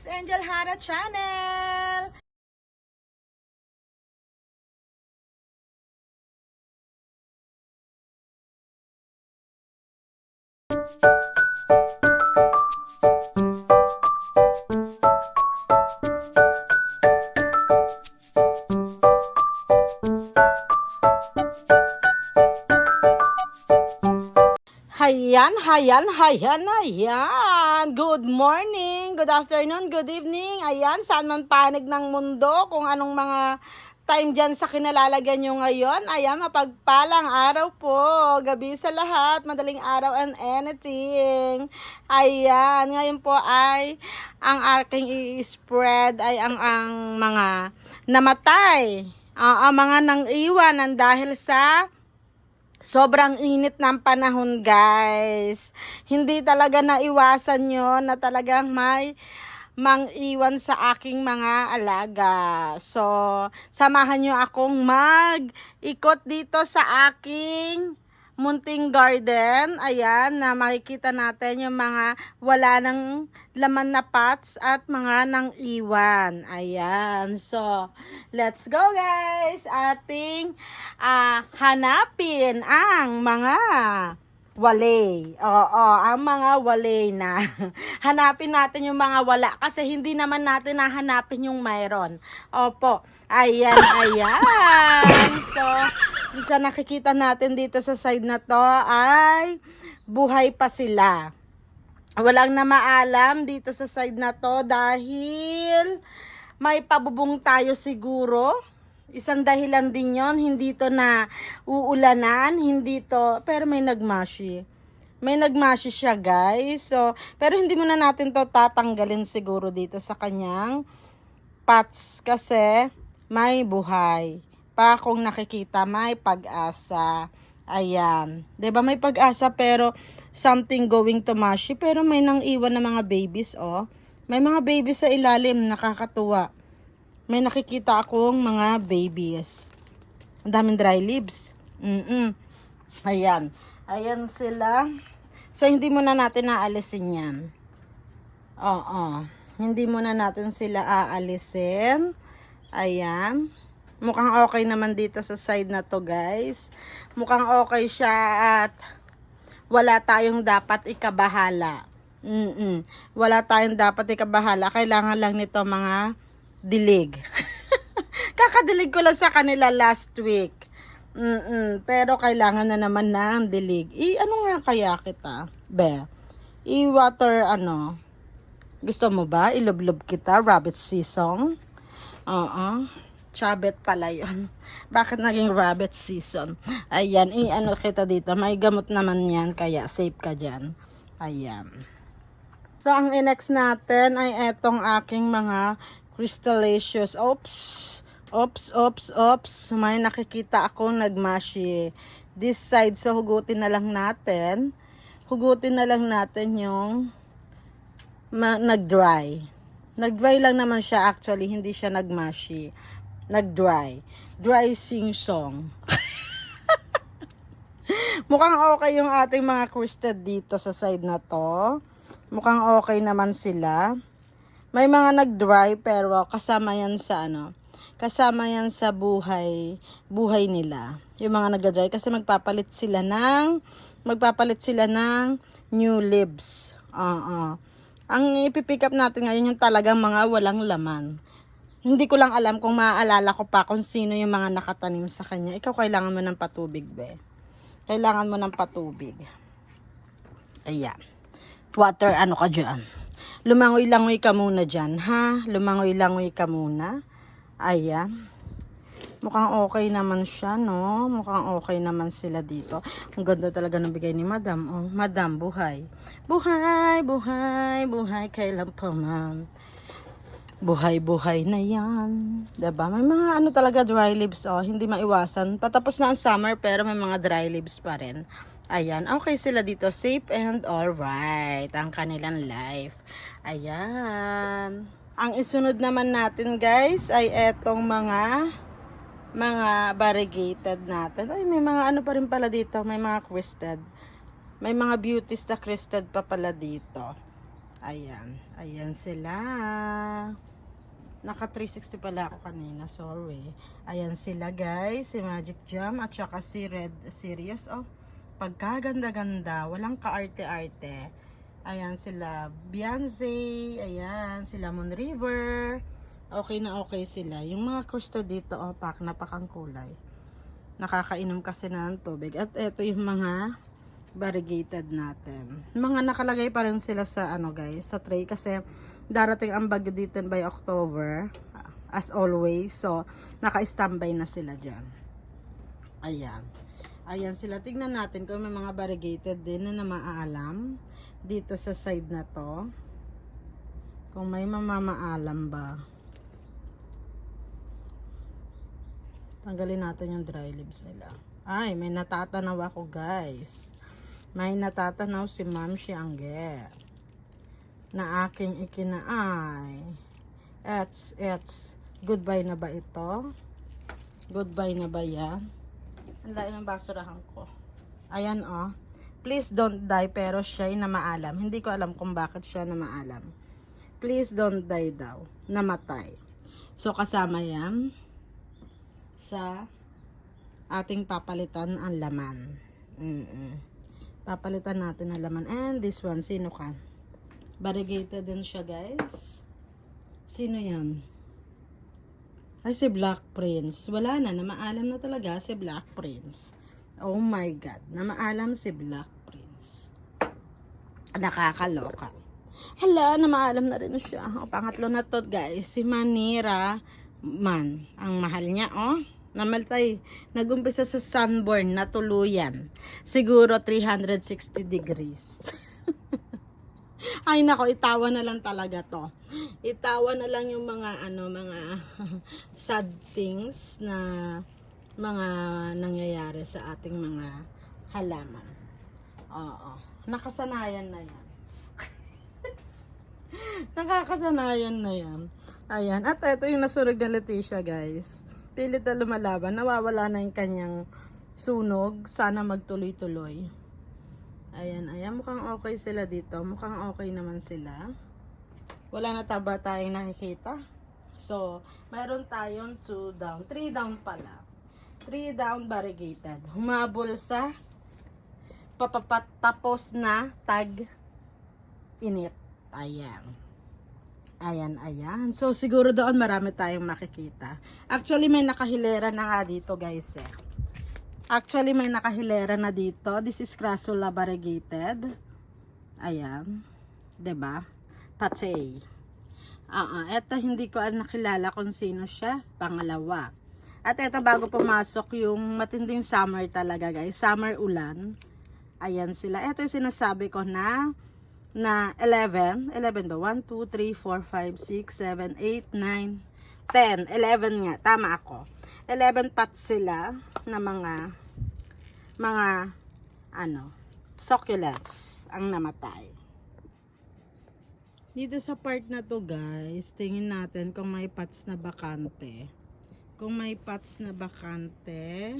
Miss Angel Hara Channel! Hayan. Good morning, good afternoon, good evening. Ayan, saan man panig ng mundo, kung anong mga time dyan sa kinalalagyan nyo ngayon. Ayan, mapagpalang araw po, gabi sa lahat, madaling araw and anything. Ayan, ngayon po ay ang aking i-spread ay ang mga namatay. Mga nang iwanan dahil sa sobrang init ng panahon, guys. Hindi talaga naiwasan yon na talagang may mang-iwan sa aking mga alaga. So, samahan nyo akong mag-ikot dito sa aking munting garden. Ayan, na makikita natin yung mga wala ng laman na pots at mga nang iwan. Ayan. So, let's go, guys. Ating hanapin ang mga walay. Oo, ang mga walay na. Hanapin natin yung mga wala kasi hindi naman natin nahanapin yung mayroon. Opo. Ayan. So, sa nakikita natin dito sa side na to ay buhay pa sila. Walang na maalam dito sa side na to dahil may pabubong tayo siguro. Isang dahilan din yon, hindi to na uulanan, hindi to, pero may nagmashi. May nagmashi siya, guys. So, pero hindi muna natin to tatanggalin siguro dito sa kanyang pots kasi may buhay. Pa kung nakikita, may pag-asa. Ayan. 'Di ba may pag-asa pero something going to mashi, pero may nang iwan na mga babies, oh. May mga babies sa ilalim, nakakatuwa. May nakikita akong mga babies. Ang daming dry leaves. Ayan. Ayan sila. So, hindi muna natin aalisin yan. Oo. Hindi muna natin sila aalisin. Ayan. Mukhang okay naman dito sa side na to, guys. Mukhang okay siya at wala tayong dapat ikabahala. Wala tayong dapat ikabahala. Kailangan lang nito mga dilig. Kakadilig ko lang sa kanila last week. Pero kailangan na naman ng dilig. Ano nga kaya kita? I-water ano? Gusto mo ba? Ilublob kita? Rabbit season? Chabet pala yun. Bakit naging rabbit season? Ayan, ano kita dito. May gamot naman yan, kaya safe ka dyan. Ayan. So, ang next natin ay etong aking mga crystallicious. Oops. May nakikita akong nagmashi. This side, so hugutin na lang natin. Hugutin na lang natin yung nag-dry. Nag-dry lang naman siya actually, hindi siya nagmashi. Nag-dry. Dry sing-song. Mukhang okay yung ating mga crystal dito sa side na to. Mukhang okay naman sila. May mga nag-dry pero kasama yan sa kasama yan sa buhay nila. Yung mga nag-dry kasi magpapalit sila ng new leaves. Ang ipipick up natin ngayon yung talagang mga walang laman. Hindi ko lang alam kung maaalala ko pa kung sino yung mga nakatanim sa kanya. Ikaw kailangan mo ng patubig, be. Kailangan mo ng patubig. Ayan. Water, ano ka dyan? Lumangoy-langoy ka muna dyan, ha? Lumangoy-langoy ka muna. Ayan. Mukhang okay naman siya, no? Mukhang okay naman sila dito. Ang ganda talaga ng bigay ni Madam. Oh, Madam, buhay. Buhay, kailan pa man. Buhay na yan. Diba? May mga talaga dry leaves, oh. Hindi maiwasan. Patapos na ang summer pero may mga dry leaves pa rin. Ayan. Okay sila dito. Safe and alright. Ang kanilang life. Ayan. Ang isunod naman natin, guys, ay etong mga variegated natin. Ay, may mga pa rin pala dito. May mga crested. May mga beauties na crested pa pala dito. Ayan. Ayan sila. Naka 360 pala ako kanina. Sorry. Ayan sila guys. Si Magic Jam at saka si Red Sirius. Oh, pagkaganda-ganda. Walang kaarte-arte. Ayan sila Beyonce. Ayan sila Moon River. Okay na okay sila. Yung mga Kristo dito, oh, napakang kulay. Nakakainom kasi na ng tubig. At eto yung mga variegated natin. Mga nakalagay pa rin sila sa ano guys, sa tray kasi darating ang bagyo dito by October. As always. So, naka-standby na sila dyan. Ayan. Ayan sila. Tignan natin kung may mga variegated din na maaalam dito sa side na to. Kung may mamamaalam ba. Tanggalin natin yung dry leaves nila. Ay, may natatanaw ako guys. May natatanaw si Ma'am Siangge na aking ikinaay. It's goodbye na ba ito? Goodbye na ba yan? Ang layo ng basurahan ko. Ayan oh. Please don't die, pero siya'y na maalam. Hindi ko alam kung bakit siya na maalam. Please don't die daw. Namatay. So kasama yan sa ating papalitan ang laman. Papalitan natin ang laman. And this one, sino ka? Variegated din siya guys. Sino yan? Ay, si Black Prince. Wala na, namaalam na talaga si Black Prince. Oh my God, namaalam si Black Prince. Nakakaloka. Hala, namaalam na rin siya. O, pangatlo na to guys, si Manira Man. Ang mahal niya, oh. Namaltay, nagumpisa sa sunburn na tuluyan. Siguro 360 degrees. Ay nako, itawa na lang talaga to. Itawa na lang yung mga mga sad things na mga nangyayari sa ating mga halaman. Oo, nakasanayan na yan. Nakakasanayan na yan. Ayan, at ito yung nasunog na Leticia guys. Pilit na lumalaban, nawawala na yung kanyang sunog. Sana magtuloy-tuloy. Ayan, ayan, mukhang okay sila dito. Mukhang okay naman sila. Wala na taba tayong nakikita. So, mayroon tayong 2 down. 3 down pala. 3 down variegated. Humabol sa papapatapos na tag-init. Ayan. Ayan, ayan. So, siguro doon marami tayong makikita. Actually, may nakahilera na nga dito, guys. Actually, may nakahilera na dito. This is Crassula variegated. Ayan. 'Di ba? Patay. Ito, hindi ko nakilala kung sino siya. Pangalawa. At ito, bago pumasok yung matinding summer talaga, guys. Summer ulan. Ayan sila. Ito yung sinasabi ko na 11 ba? 1, 2, 3, 4, 5, 6, 7, 8, 9, 10. 11 nga. Tama ako. 11 pots sila na mga succulents ang namatay. Dito sa part na to guys, tingin natin kung may pots na bakante. Kung may pots na bakante,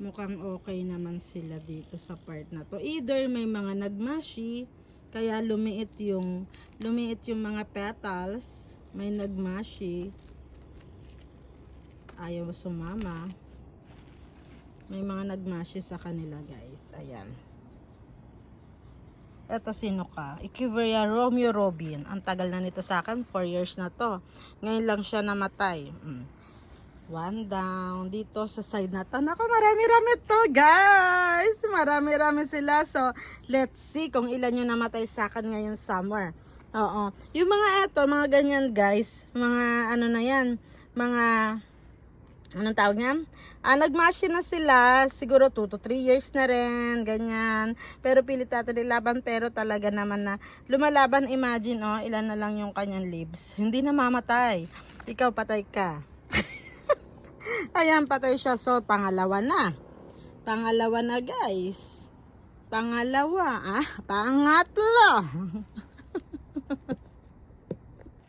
mukhang okay naman sila dito sa part na to. Either may mga nagmashi, kaya lumiit yung mga petals, may nagmashi, ayaw sumama. May mga nagmashi sa kanila guys. Ayan. Eto, sino ka? Echeveria Romeo Robin. Ang tagal na nito sa akin. 4 years na to. Ngayon lang siya namatay. 1 down. Dito sa side na to. Naku, marami-rami to guys. Marami-rami sila. So, let's see kung ilan yung namatay sa akin ngayong summer. Oo. Yung mga eto, mga ganyan guys. Mga ano na yan. Mga, anong tawag niyan? Nagmashi na sila, siguro 2 to 3 years na rin, ganyan. Pero pilit natin nilaban, pero talaga naman na lumalaban. Imagine, oh, ilan na lang yung kanyang leaves. Hindi na mamatay. Ikaw, patay ka. Ayan, patay siya. So, pangalawa na. Pangalawa na, guys. Pangalawa, pangatlo.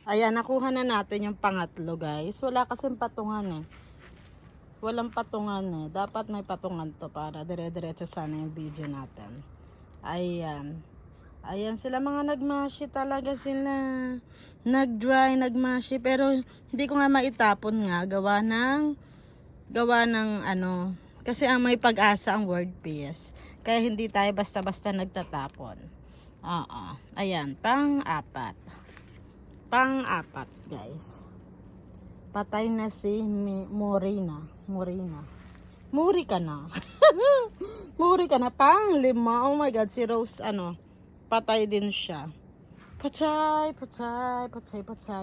Ayan, nakuha na natin yung pangatlo, guys. Wala kasing patungan eh. Walang patungan eh. Dapat may patungan to para dire-diretso sana yung video natin. Ayan. Ayan sila mga nagmashi talaga sila. Nag-dry, nagmashi. Pero hindi ko nga maitapon nga. Gawa ng ano. Kasi ang may pag-asa ang word peace. Kaya hindi tayo basta-basta nagtatapon. Oo. Ayan, pang-apat. Pang-apat, guys. Patay na si Morena. Muri ka na. Muri ka na. Pang-lima. Oh my God, si Rose, patay din siya. Patay.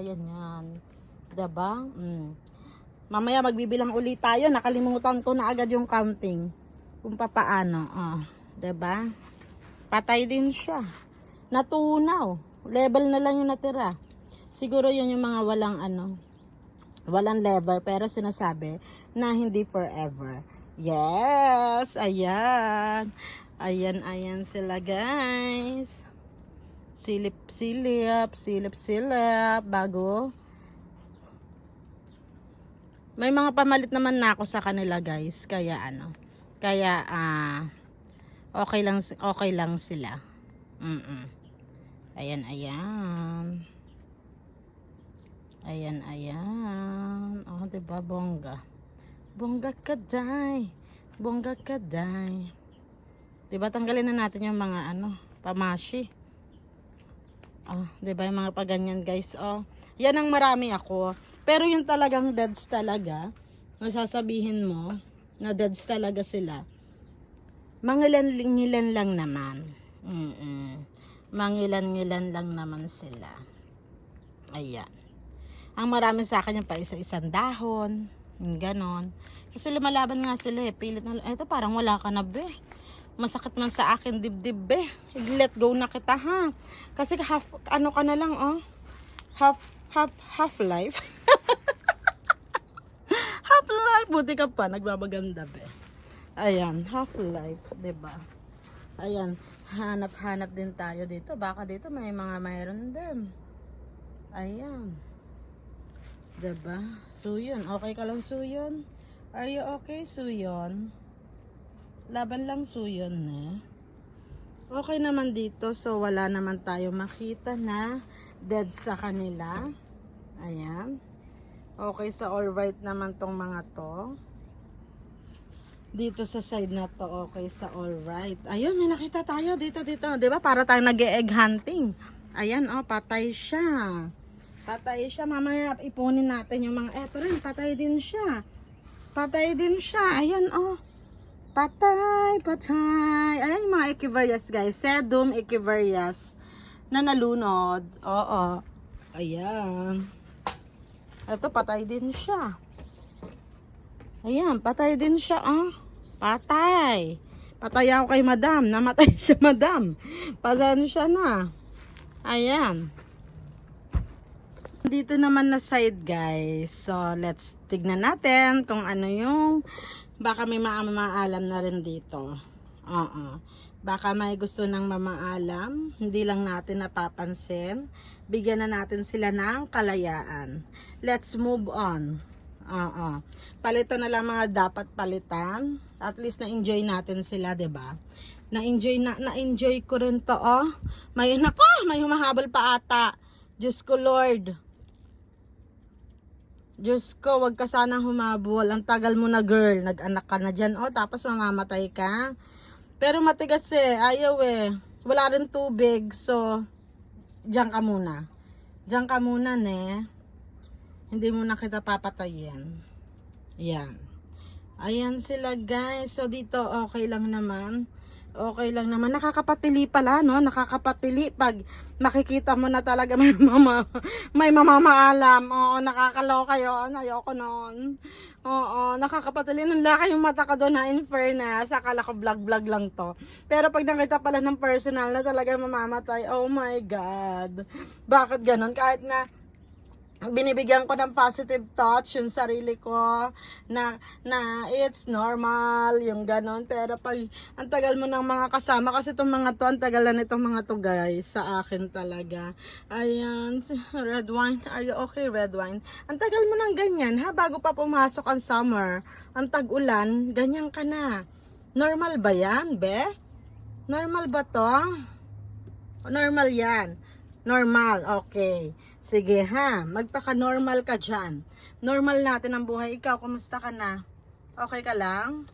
Yan. Diba? Mamaya magbibilang ulit tayo. Nakalimutan ko na agad yung counting. Kung papaano. Diba? Patay din siya. Natunaw. Level na lang yung natira. Siguro yun yung mga walang level. Pero sinasabi na hindi forever. Yes! Ayan. Ayan sila, guys. Silip. Bago. May mga pamalit naman na ako sa kanila, guys. Kaya okay lang sila. Ayan. Oh, diba, bongga kaday. Diba, tanggalin na natin yung mga pamashi. Oh, diba, yung mga paganyan, guys. Oh, yan ang marami ako. Pero yung talagang deads talaga, masasabihin mo na deads talaga sila. Mangilan-ngilan lang naman. Mangilan-ngilan lang naman sila. Ayan. Ang marami sa akin yung pa isa-isang dahon. Yung ganon. Kasi lumalaban nga sila eh. Pilit na. Ito parang wala ka na be. Masakit man sa akin dibdib be. Let go na kita ha. Kasi half ka na lang oh. Half life. Half life. Buti ka pa. Nagbabaganda be. Ayan. Half life. Diba? Ayan. Hanap din tayo dito. Baka dito mayroon din. Ayan. Diba? Suyon. Okay ka lang, Suyon? Are you okay, Suyon? Laban lang, Suyon, eh. Okay naman dito. So, wala naman tayo makita na dead sa kanila. Ayan. Okay, sa alright naman tong mga to. Dito sa side na to, okay sa alright. Ayun, may nakita tayo dito. Diba? Para tayo nag-egg hunting. Ayan, oh, patay siya. Mamaya ipunin natin yung mga, eto rin, patay din siya. Ayan, oh. Patay. Ayan yung mga Echeverias, guys. Sedum Echeverias na nalunod. Oo. Ayan. Eto, patay din siya. Ayan, patay din siya, oh. Patay ako kay madam. Namatay siya, madam. Pasensya na. Ayan. Dito naman na side, guys. So, let's tignan natin kung ano yung baka may mamaalam na rin dito. Baka may gusto ng mamaalam. Hindi lang natin napapansin. Bigyan na natin sila ng kalayaan. Let's move on. Palitan na lang mga dapat palitan. At least na-enjoy natin sila, 'di ba? Na-enjoy ko rin to, oh. May humahabol pa ata. Diyos ko, Lord. Diyos ko, wag ka sanang humabol. Ang tagal mo na, girl. Nag-anak ka na dyan. Oh, tapos mamamatay ka. Pero matigas eh. Ayaw eh. Wala rin tubig. So, diyan ka muna. Ne. Hindi mo na kita papatayin. Yan. Ayan sila, guys. So, dito okay lang naman. Nakakapatili pala, no? Nakakapatili pag makikita mo na talaga may mamamaalam. Oo, nakakaloka yun. Ayoko nun. Oo, nakakapatili. Nang laki yung mata ka doon, na in fairness. Akala ko vlog lang to. Pero pag nakita pala ng personal na talaga mamamatay, oh my God. Bakit ganun? Kahit na binibigyan ko ng positive thoughts yung sarili ko na it's normal yung ganon, pero pag ang tagal mo ng mga kasama, kasi itong mga to, ang tagal na nitong mga to, guys, sa akin talaga. Ayan, red wine, are you okay, red wine? Ang tagal mo ng ganyan, ha, bago pa pumasok ang summer, ang tag-ulan, ganyan ka na. Normal ba yan, be? Normal ba to? Normal yan. Normal, okay. Sige ha, magpaka-normal ka dyan. Normal natin ang buhay. Ikaw, kumusta ka na? Okay ka lang?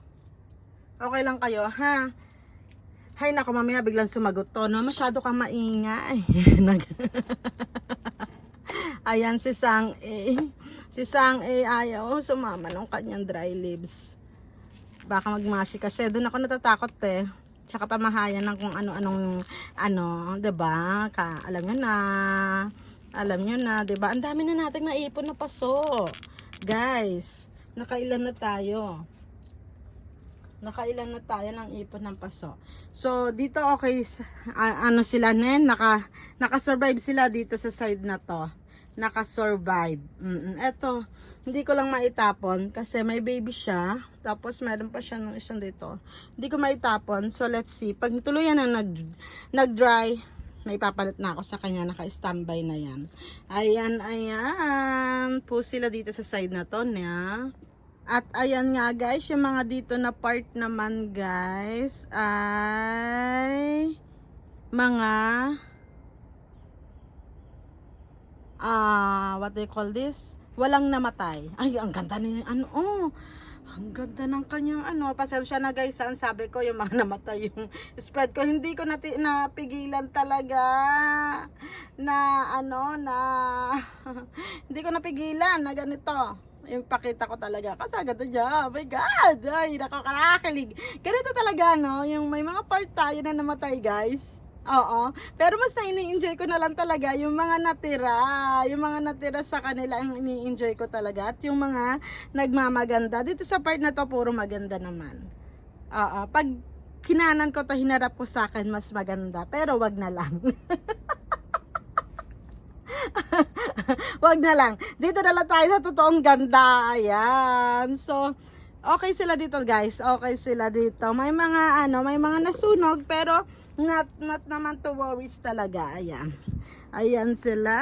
Okay lang kayo, ha? Hay nako, mamaya biglang sumagot to, no? Masyado kang maingay. Ayan si Sang A. Si Sang A ayaw sumama ng kanyang dry leaves. Baka magmasi kasi. Doon ako natatakot eh. Tsaka pamahayan ng kung ano-anong ano, 'di ba? Alam nyo na. Alam nyo na, 'di ba? Ang dami na nating naipon na paso. Guys, nakailan na tayo? Nakailan na tayo ng ipon ng paso. So, dito okay, ano sila nen, naka-survive sila dito sa side na to. Naka-survive. Eto, hindi ko lang maitapon kasi may baby siya. Tapos meron pa siya nung isang dito. Hindi ko maitapon. So, let's see. Pag tuluyan na nag-dry, may papalit na ako sa kanya. Naka-standby na yan. Ayan, ayan. Po sila dito sa side na to niya. At ayan nga guys, yung mga dito na part naman guys ay mga what do you call this? Walang namatay. Ay, ang ganda ni ang ganda ng kanyang pasensya na guys, ang sabi ko yung mga namatay yung spread ko. Hindi ko napigilan talaga na hindi ko napigilan na ganito. Yung pakita ko talaga kasi agad niya, oh my god, ay nakakarakilig. Ganito talaga no, yung may mga part tayo na namatay guys. Oo, pero mas na-enjoy ko na lang talaga yung mga natira sa kanila ang ini-enjoy ko talaga. At yung mga nagmamaganda dito sa part na to, puro maganda naman. Oo, pag kinanan ko to, hinarap ko sa akin, mas maganda, pero wag na lang. Wag na lang. Dito na lang tayo sa totoong ganda. Ayan. So, okay sila dito guys. Okay sila dito. May mga may mga nasunog pero not naman to worries talaga. Ayan. Ayan sila.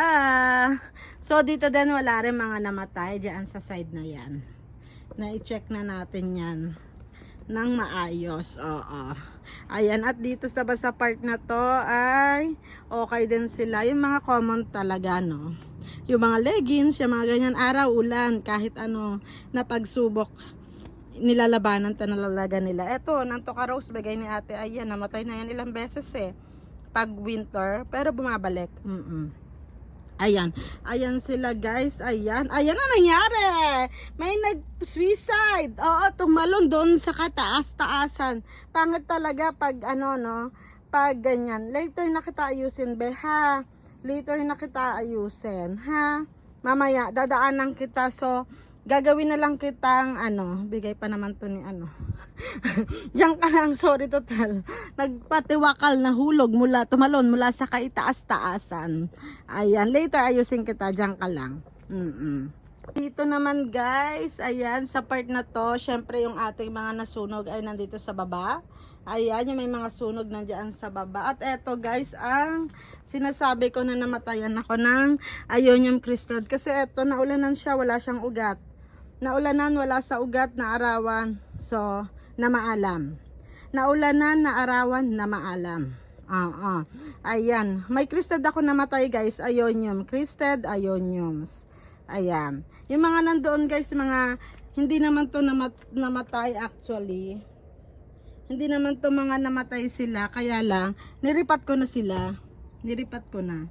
So, dito din wala rin mga namatay diyan sa side na yan. Na-i-check na natin yan ng maayos. Oo. Ayan, at dito sa part na to ay okay din sila. Yung mga common talaga, no? Yung mga leggings, yung mga ganyan, araw, ulan, kahit na pagsubok, nilalabanan nalalaga nila. Eto, nantoka rose, bagay ni ate, ayan, namatay na yan ilang beses eh. Pag winter, pero bumabalik. Ayan. Ayan sila guys. Ayan. Ayan na nangyari. May nag-suicide. Oo, tumalon doon sa kataas-taasan. Pangit talaga pag pag ganyan. Later na kita ayusin, be, ha? Later na kita ayusin, ha? Mamaya, dadaanan kita. So, gagawin na lang kitang bigay pa naman to ni Diyan ka lang, sorry total. Nagpatiwakal na hulog tumalon mula sa kaitaas-taasan. Ayan, later ayusin kita, diyan ka lang. Dito naman guys, ayan, sa part na to, syempre yung ating mga nasunog ay nandito sa baba. Ayan, yung may mga sunog nandiyan sa baba. At eto guys, ang sinasabi ko na namatayan ako ng Ionium crystad. Kasi eto, naulanan siya, wala siyang ugat. Naulanan, wala sa ugat, naarawan. So, na maalam. Naulanan, naarawan, na maalam. Ayan. May crystad ako namatay guys. Ionium. Crystad, ioniums. Ayan. Yung mga nandoon guys, mga hindi naman to namatay actually. Hindi naman to mga namatay sila. Kaya lang, niripat ko na sila. Niripat ko na.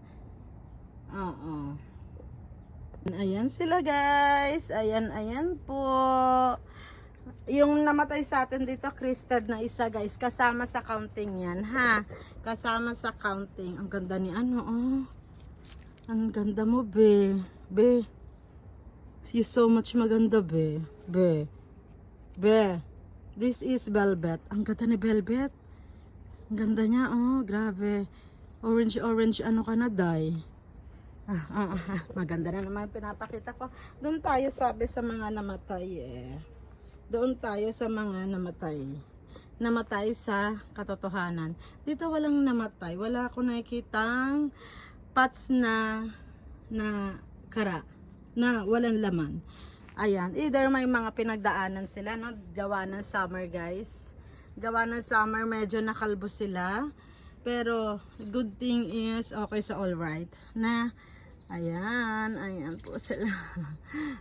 Ayan sila guys. Ayan, ayan po. Yung namatay sa atin dito, crystad na isa guys. Kasama sa counting yan, ha? Kasama sa counting. Ang ganda ni Ang ganda mo, be. Be. You so much maganda, be. Be. Be. This is velvet. Ang ganda ni velvet. Ang ganda niya, grabe. Orange, ka na, dye. Maganda na naman pinapakita ko. Doon tayo sabi sa mga namatay Doon tayo sa mga namatay. Namatay sa katotohanan. Dito walang namatay. Wala akong nakikitang pots na kara na walang laman. Ayan, either may mga pinagdaanan sila, no? Gawa ng summer guys. Gawa ng summer, medyo nakalbo sila. Pero good thing is okay sa all right na. Ayan po sila.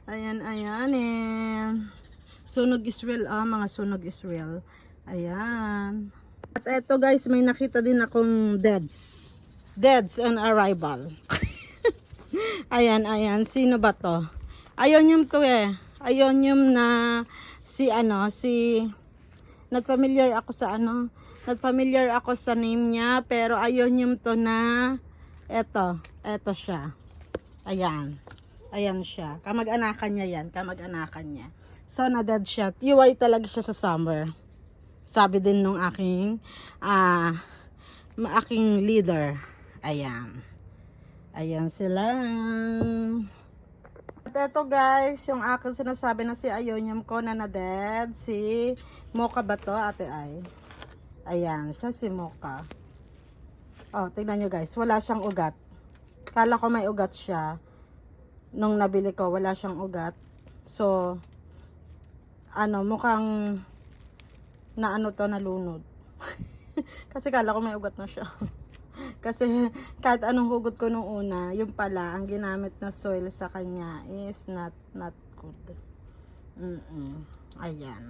Ayan. Sunog Israel, mga sunog Israel. Ayan. At eto guys, may nakita din akong deads on arrival. Ayan, sino ba to? Ayonyum to Ayonyum na si not familiar ako sa name niya, pero ayonyum to na eto siya. Ayan siya. Kamag-anakan niya yan. So, na-dead siya. UY talaga siya sa summer. Sabi din nung aking leader. Ayan sila. At eto guys, yung aking sinasabi na si Ayonyum ko na-dead. Si Mocha ba to, ate ay? Ayan, siya si Mocha. Oh, tingnan nyo guys. Wala siyang ugat. Kala ko may ugat siya. Nung nabili ko, wala siyang ugat. So, mukhang nalunod. Kasi kala ko may ugat na siya. Kasi kahit anong hugot ko nung una, yung pala, ang ginamit na soil sa kanya is not good. Ayan.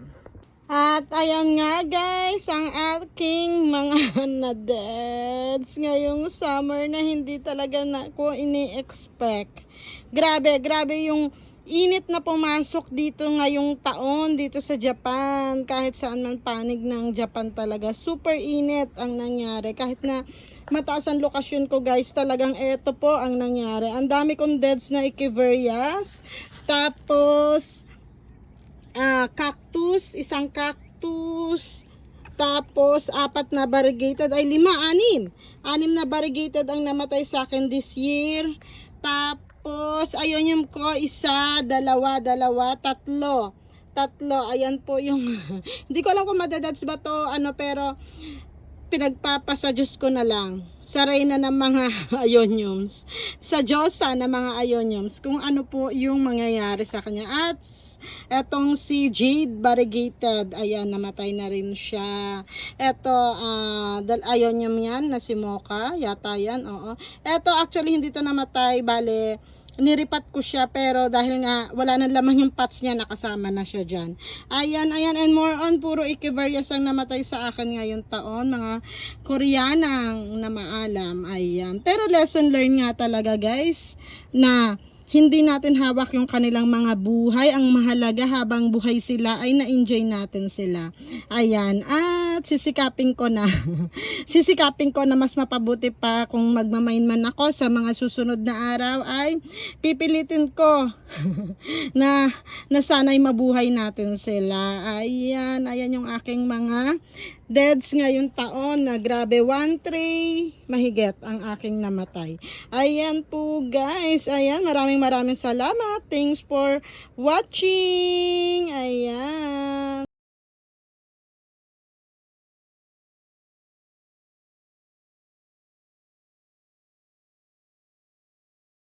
At ayan nga guys, ang aking mga na-deads ngayong summer na hindi talaga ko ini-expect. Grabe yung init na pumasok dito ngayong taon dito sa Japan. Kahit saan man panig ng Japan talaga, super init ang nangyari. Kahit na mataas ang lokasyon ko guys, talagang eto po ang nangyari. Ang dami kong deads na Echeverias. Tapos isang cactus, tapos 4 na variegated, 6 na variegated ang namatay sa akin this year. Tapos ayonyum ko 1, 2, 3, ayan po yung hindi ko alam kung madadads ba to, pero pinagpapasa Diyos ko na lang sa reyna ng mga ayonyums, sa Diyosa ng mga ayonyums, kung ano po yung mangyayari sa kanya. At etong si Jade variegated, ayan, namatay na rin siya. Eto, ayonyum yan na si Mocha, yata yan, oo. Eto, actually, hindi to namatay, bale, niripat ko siya, pero dahil nga wala nang laman yung pots niya, nakasama na siya dyan. Ayan, and more on, puro Echeverias ang namatay sa akin ngayong taon, mga Koreanang na maalam. Ayan, pero lesson learned nga talaga guys, na hindi natin hawak yung kanilang mga buhay. Ang mahalaga habang buhay sila ay na-enjoy natin sila. Ayan. At sisikapin ko na mas mapabuti pa kung magmamain man ako sa mga susunod na araw, ay pipilitin ko na sana'y mabuhay natin sila. Ayan yung aking mga deads ngayong taon na grabe, 1 tray mahigit ang aking namatay. Ayan po guys, maraming salamat. Thanks for watching. Ayan.